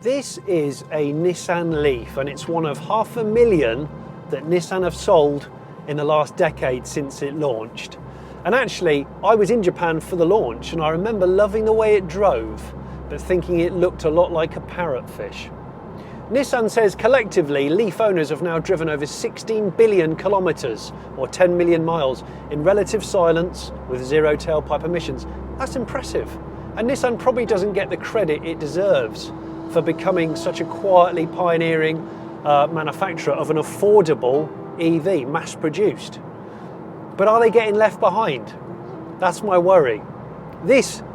This is a Nissan Leaf, and it's one of 500,000 that Nissan have sold in the last decade since it launched. And actually, I was in Japan for the launch, and I remember loving the way it drove, but thinking it looked a lot like a parrotfish. Nissan says collectively, Leaf owners have now driven over 16 billion kilometres, or 10 million miles, in relative silence with zero tailpipe emissions. That's impressive. And Nissan probably doesn't get the credit it deserves for becoming such a quietly pioneering manufacturer of an affordable EV, mass-produced. But are they getting left behind? That's my worry.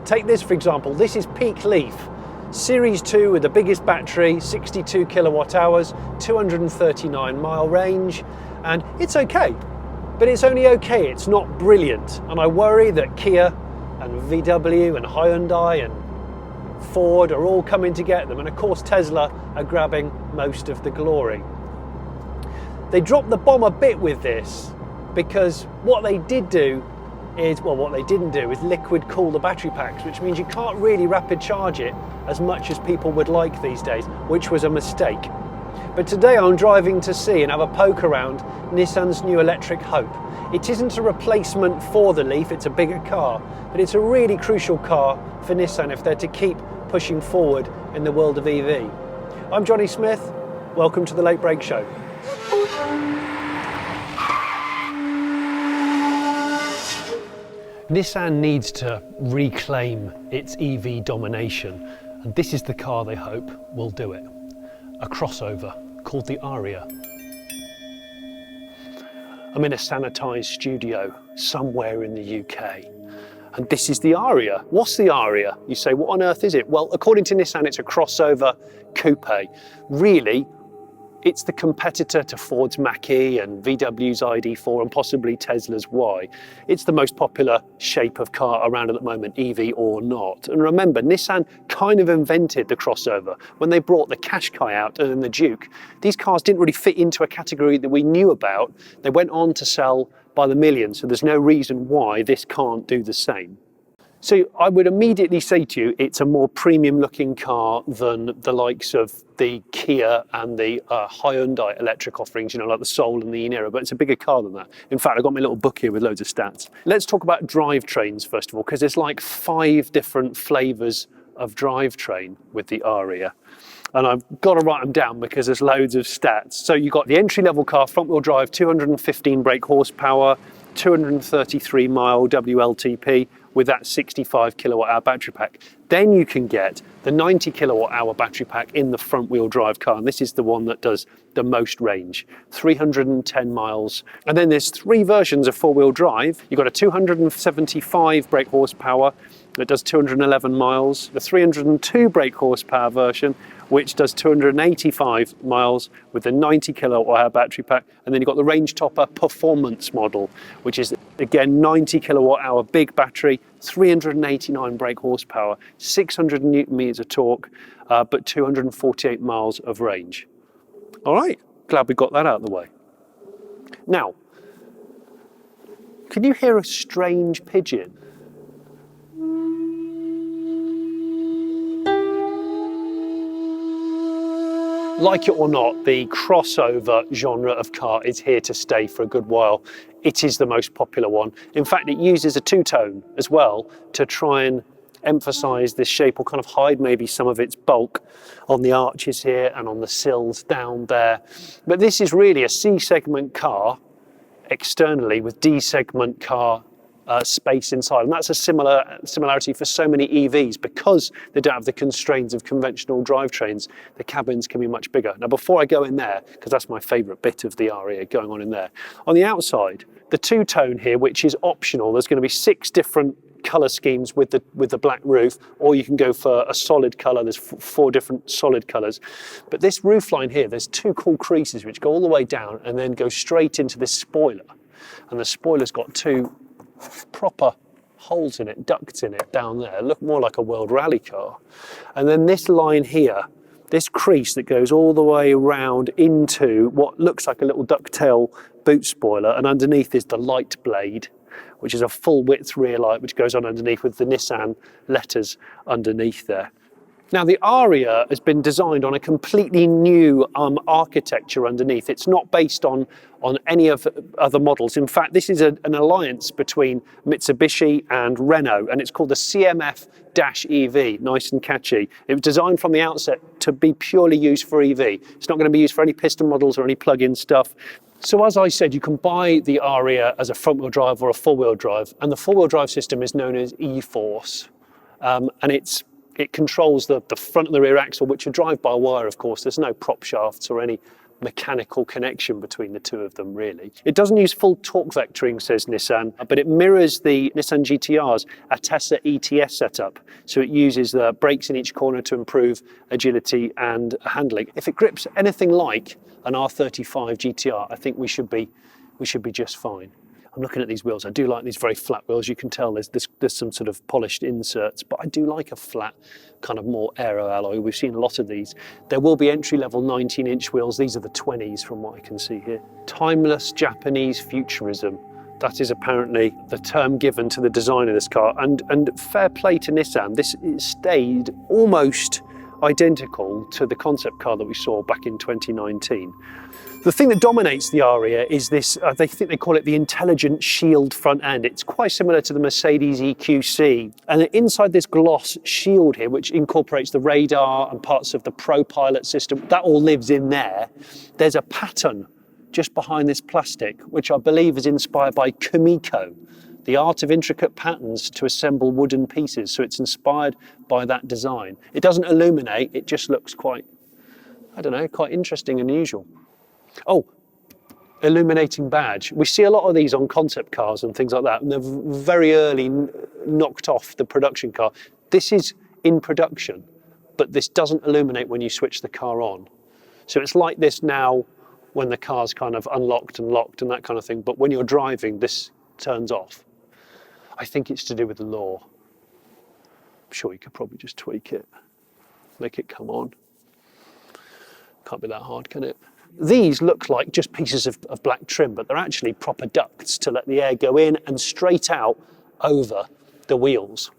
Take this for example, this is peak Leaf. Series 2 with the biggest battery, 62 kilowatt hours, 239 mile range, and it's okay. But it's only okay, it's not brilliant. And I worry that Kia and VW and Hyundai and Ford are all coming to get them, and of course Tesla are grabbing most of the glory. They dropped the bomb a bit with this, because what they didn't do is liquid cool the battery packs, which means you can't really rapid charge it as much as people would like these days, which was a mistake. But today I'm driving to see and have a poke around Nissan's new electric Hope. It isn't a replacement for the Leaf, it's a bigger car, but it's a really crucial car for Nissan if they're to keep pushing forward in the world of EV. I'm Jonny Smith, welcome to the Late Break Show. Nissan needs to reclaim its EV domination, and this is the car they hope will do it. A crossover called the Ariya. I'm in a sanitised studio somewhere in the UK, and this is the Ariya. What's the Ariya? You say, what on earth is it? Well, according to Nissan, it's a crossover coupe. Really, it's the competitor to Ford's Mach-E and VW's ID.4 and possibly Tesla's Y. It's the most popular shape of car around at the moment, EV or not. And remember, Nissan kind of invented the crossover when they brought the Qashqai out and then the Juke. These cars didn't really fit into a category that we knew about. They went on to sell by the millions, so there's no reason why this can't do the same. So I would immediately say to you, it's a more premium looking car than the likes of the Kia and the Hyundai electric offerings, you know, like the Soul and the Niro, but it's a bigger car than that. In fact, I've got my little book here with loads of stats. Let's talk about drivetrains first of all, because there's like 5 different flavours of drivetrain with the Ariya. And I've got to write them down because there's loads of stats. So you've got the entry-level car, front-wheel drive, 215 brake horsepower, 233 mile WLTP with that 65 kilowatt hour battery pack. Then you can get the 90 kilowatt hour battery pack in the front wheel drive car, and this is the one that does the most range, 310 miles. And then there's 3 versions of four-wheel drive. You've got a 275 brake horsepower that does 211 miles, the 302 brake horsepower version which does 285 miles with the 90 kilowatt hour battery pack. And then you've got the range topper performance model, which is again 90 kilowatt hour big battery, 389 brake horsepower, 600 newton meters of torque, but 248 miles of range. All right, glad we got that out of the way. Now, can you hear a strange pigeon? Like it or not, the crossover genre of car is here to stay for a good while. It is the most popular one. In fact, it uses a two-tone as well to try and emphasize this shape or kind of hide maybe some of its bulk on the arches here and on the sills down there. But this is really a C-segment car externally with D-segment car space inside, and that's a similarity for so many EVs. Because they don't have the constraints of conventional drivetrains, the cabins can be much bigger. Now before I go in there, because that's my favourite bit of the Ariya going on in there, on the outside, the two-tone here, which is optional, there's going to be 6 different colour schemes with the black roof, or you can go for a solid colour. There's 4 different solid colours. But this roofline here, there's 2 cool creases which go all the way down and then go straight into this spoiler, and the spoiler's got 2 proper holes in it, ducts in it down there, look more like a World Rally car. And then this line here, this crease that goes all the way around into what looks like a little ducktail boot spoiler, and underneath is the light blade, which is a full width rear light which goes on underneath with the Nissan letters underneath there. Now the Ariya has been designed on a completely new architecture underneath. It's not based on any of other models. In fact, this is an alliance between Mitsubishi and Renault, and it's called the CMF-EV, nice and catchy. It was designed from the outset to be purely used for EV. It's not going to be used for any piston models or any plug-in stuff. So as I said, you can buy the Ariya as a front-wheel drive or a four-wheel drive, and the four-wheel drive system is known as e-Force, and it controls the front and the rear axle, which are drive-by-wire, of course. There's no prop shafts or any mechanical connection between the two of them, really. It doesn't use full torque vectoring, says Nissan, but it mirrors the Nissan GT-R's Atessa ETS setup. So it uses the brakes in each corner to improve agility and handling. If it grips anything like an R35 GT-R, I think we should be just fine. I'm looking at these wheels. I do like these very flat wheels. You can tell there's some sort of polished inserts, but I do like a flat, kind of more aero alloy. We've seen a lot of these. There will be entry-level 19-inch wheels. These are the 20s from what I can see here. Timeless Japanese futurism. That is apparently the term given to the design of this car. And fair play to Nissan. It stayed almost identical to the concept car that we saw back in 2019. The thing that dominates the Ariya is this, they think they call it the intelligent shield front end. It's quite similar to the Mercedes EQC. And inside this gloss shield here, which incorporates the radar and parts of the ProPilot system, that all lives in there. There's a pattern just behind this plastic, which I believe is inspired by Kumiko, the art of intricate patterns to assemble wooden pieces. So it's inspired by that design. It doesn't illuminate, it just looks quite, I don't know, quite interesting and unusual. Oh, illuminating badge. We see a lot of these on concept cars and things like that, and they're very early knocked off the production car. This is in production, but this doesn't illuminate when you switch the car on. So it's like this now when the car's kind of unlocked and locked and that kind of thing, but when you're driving, this turns off. I think it's to do with the law. I'm sure you could probably just tweak it, make it come on. Can't be that hard, can it? These look like just pieces of black trim, but they're actually proper ducts to let the air go in and straight out over the wheels.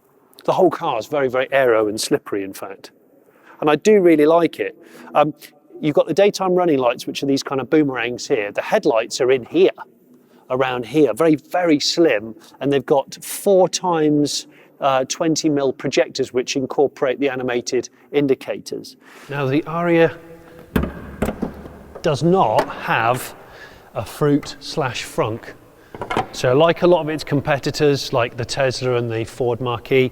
The whole car is very, very aero and slippery, in fact. And I do really like it. You've got the daytime running lights, which are these kind of boomerangs here. The headlights are in here, around here, very, very slim. And they've got 4 times 20mm projectors, which incorporate the animated indicators. Now the Ariya does not have a front. So like a lot of its competitors, like the Tesla and the Ford Mach-E,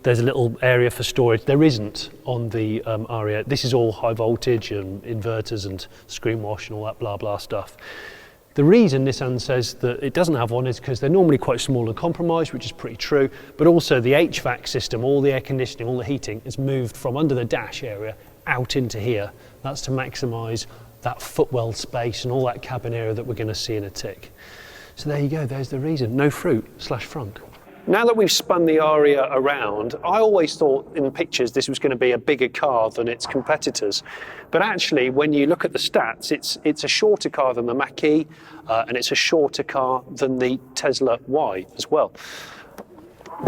there's a little area for storage. There isn't on the Ariya. This is all high voltage and inverters and screen wash and all that blah blah stuff. The reason Nissan says that it doesn't have one is because they're normally quite small and compromised, which is pretty true, but also the HVAC system, all the air conditioning, all the heating is moved from under the dash area out into here. That's to maximise that footwell space and all that cabin area that we're going to see in a tick. So there you go, there's the reason, no front. Now that we've spun the Ariya around, I always thought in the pictures this was going to be a bigger car than its competitors. But actually, when you look at the stats, it's a shorter car than the Mach-E, and it's a shorter car than the Tesla Y as well.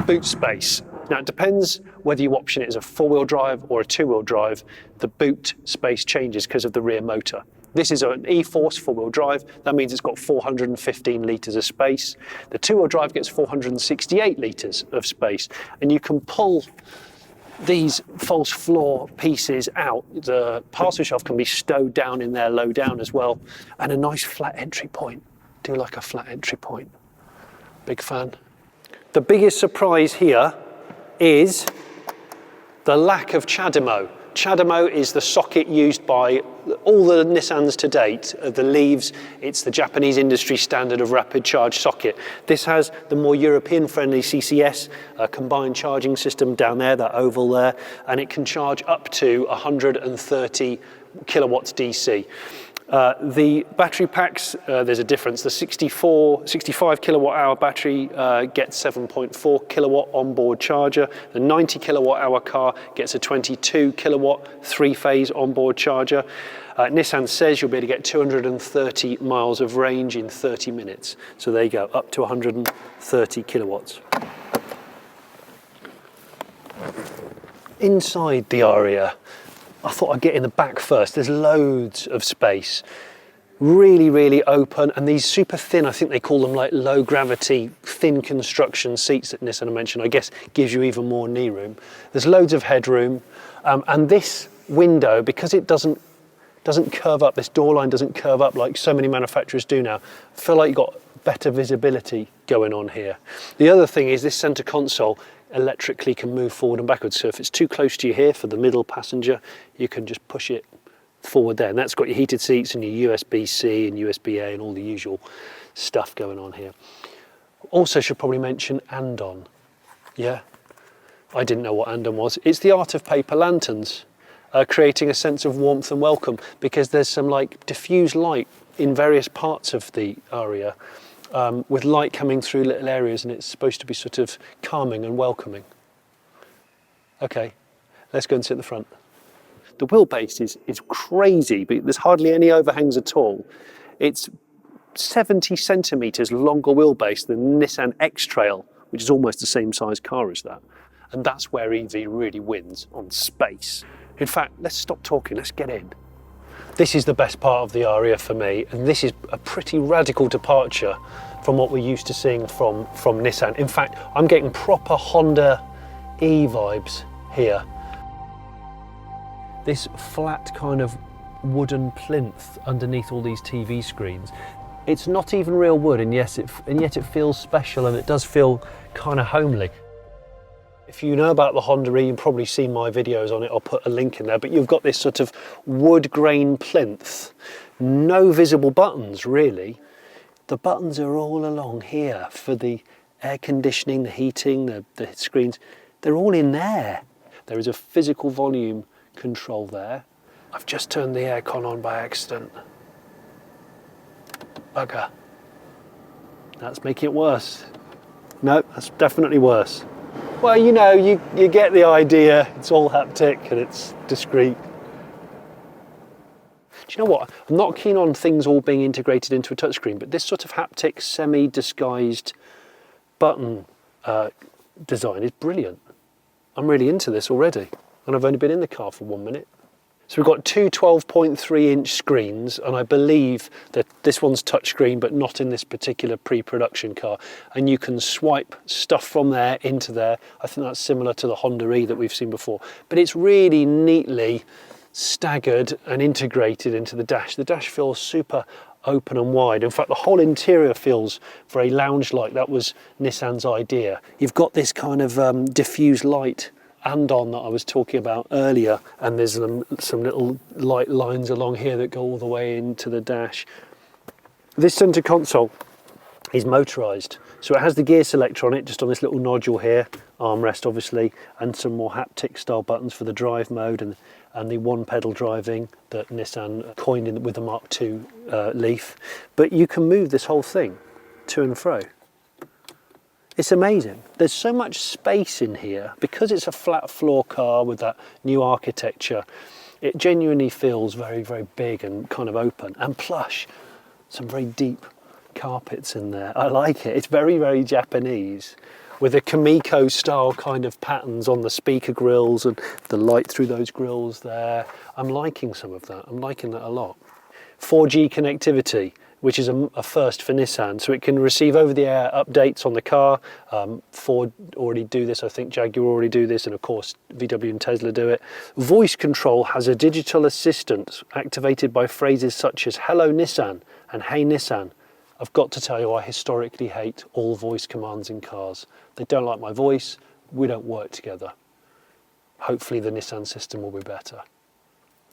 Boot space. Now it depends whether you option it as a 4-wheel drive or a 2-wheel drive. The boot space changes because of the rear motor. This is an e-Force 4-wheel drive. That means it's got 415 litres of space. The 2-wheel drive gets 468 litres of space. And you can pull these false floor pieces out. The parcel shelf can be stowed down in there, low down as well. And a nice flat entry point. Do like a flat entry point. Big fan. The biggest surprise here is the lack of CHAdeMO. CHAdeMO is the socket used by all the Nissans to date, the leaves. It's the Japanese industry standard of rapid charge socket. This has the more European-friendly CCS combined charging system down there, that oval there, and it can charge up to 130 kilowatts DC. The battery packs, there's a difference. The 65 kilowatt hour battery gets 7.4 kilowatt onboard charger. The 90 kilowatt hour car gets a 22 kilowatt 3-phase onboard charger. Nissan says you'll be able to get 230 miles of range in 30 minutes. So there you go, up to 130 kilowatts. Inside the Ariya, I thought I'd get in the back first. There's loads of space. Really, really open, and these super thin, I think they call them like low gravity, thin construction seats that Nissan mentioned, I guess gives you even more knee room. There's loads of headroom, and this window, because it doesn't curve up, this door line doesn't curve up like so many manufacturers do now, I feel like you've got better visibility going on here. The other thing is this center console electrically can move forward and backwards, so if it's too close to you here for the middle passenger, you can just push it forward there, and that's got your heated seats and your USB-C and USB-A and all the usual stuff going on here. Also should probably mention Andon. Yeah, I didn't know what Andon was. It's the art of paper lanterns, creating a sense of warmth and welcome, because there's some like diffuse light in various parts of the Ariya, with light coming through little areas, and it's supposed to be sort of calming and welcoming. Okay, let's go and sit at the front. The wheelbase is crazy, but there's hardly any overhangs at all. It's 70 centimetres longer wheelbase than Nissan X-Trail, which is almost the same size car as that. And that's where EV really wins, on space. In fact, let's stop talking, let's get in. This is the best part of the Ariya for me, and this is a pretty radical departure from what we're used to seeing from Nissan. In fact, I'm getting proper Honda E vibes here. This flat kind of wooden plinth underneath all these TV screens. It's not even real wood, and yet it feels special, and it does feel kind of homely. If you know about the Honda E, you've probably seen my videos on it. I'll put a link in there, but you've got this sort of wood grain plinth. No visible buttons, really. The buttons are all along here for the air conditioning, the heating, the screens. They're all in there. There is a physical volume control there. I've just turned the aircon on by accident. Bugger. That's making it worse. No, that's definitely worse. Well, you know, you get the idea. It's all haptic and it's discreet. Do you know what? I'm not keen on things all being integrated into a touchscreen, but this sort of haptic, semi-disguised button design is brilliant. I'm really into this already, and I've only been in the car for 1 minute. So we've got two 12.3-inch screens, and I believe that this one's touchscreen, but not in this particular pre-production car. And you can swipe stuff from there into there. I think that's similar to the Honda E that we've seen before. But it's really neatly staggered and integrated into the dash. The dash feels super open and wide. In fact, the whole interior feels very lounge-like. That was Nissan's idea. You've got this kind of diffuse light Andon that I was talking about earlier, and there's some little light lines along here that go all the way into the dash. This center console is motorised, so it has the gear selector on it, just on this little nodule here, armrest obviously, and some more haptic style buttons for the drive mode and the one pedal driving that Nissan coined with the Mark II Leaf. But you can move this whole thing to and fro. It's amazing. There's so much space in here because it's a flat floor car with that new architecture. It genuinely feels very, very big and kind of open and plush. Some very deep carpets in there. I like it. It's very, very Japanese with a Kamiko style kind of patterns on the speaker grills and the light through those grills there. I'm liking some of that. I'm liking that a lot. 4G connectivity, which is a first for Nissan, so it can receive over-the-air updates on the car. Ford already do this, I think Jaguar already do this, and of course VW and Tesla do it. Voice control has a digital assistant activated by phrases such as "Hello Nissan" and "Hey Nissan." I've got to tell you, I historically hate all voice commands in cars. They don't like my voice, we don't work together. Hopefully the Nissan system will be better.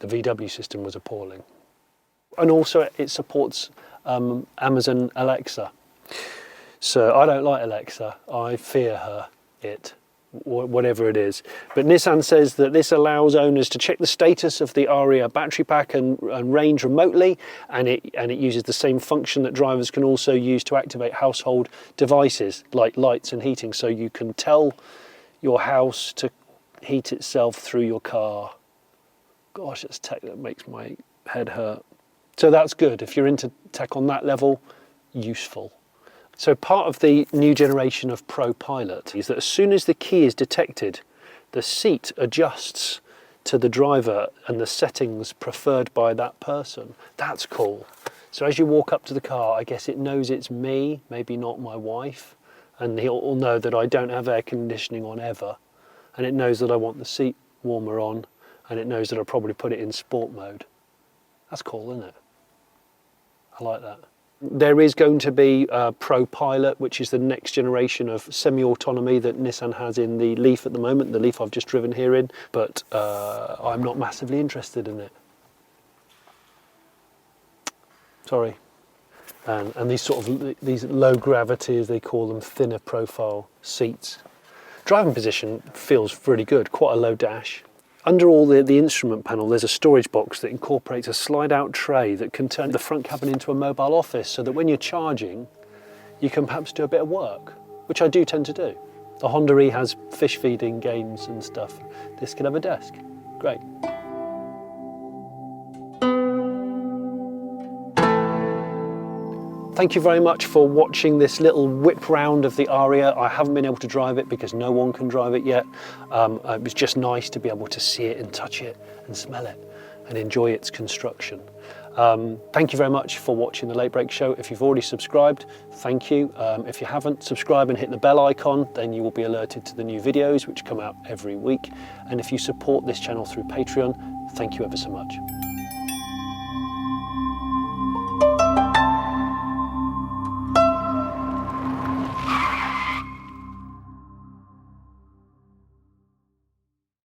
The VW system was appalling. And also it supports Amazon Alexa. So I don't like Alexa, I fear her, whatever it is. But Nissan says that this allows owners to check the status of the Ariya battery pack and range remotely, and it uses the same function that drivers can also use to activate household devices like lights and heating, so you can tell your house to heat itself through your car. Gosh, it's tech that makes my head hurt. So that's good. If you're into tech on that level, useful. So part of the new generation of ProPilot is that as soon as the key is detected, the seat adjusts to the driver and the settings preferred by that person. That's cool. So as you walk up to the car, I guess it knows it's me, maybe not my wife, and he'll know that I don't have air conditioning on ever, and it knows that I want the seat warmer on, and it knows that I'll probably put it in sport mode. That's cool, isn't it? I like that. There is going to be ProPilot, which is the next generation of semi-autonomy that Nissan has in the Leaf at the moment, the Leaf I've just driven here in, but I'm not massively interested in it. Sorry. And these sort of, these low gravity, as they call them, thinner profile seats. Driving position feels really good, quite a low dash. Under all the instrument panel, there's a storage box that incorporates a slide-out tray that can turn the front cabin into a mobile office, so that when you're charging, you can perhaps do a bit of work, which I do tend to do. The Honda E has fish feeding games and stuff. This can have a desk. Great. Thank you very much for watching this little whip round of the Ariya. I haven't been able to drive it because no one can drive it yet. It was just nice to be able to see it and touch it and smell it and enjoy its construction. Thank you very much for watching the Late Break Show. If you've already subscribed, thank you. If you haven't, subscribe and hit the bell icon, then you will be alerted to the new videos which come out every week. And if you support this channel through Patreon, thank you ever so much.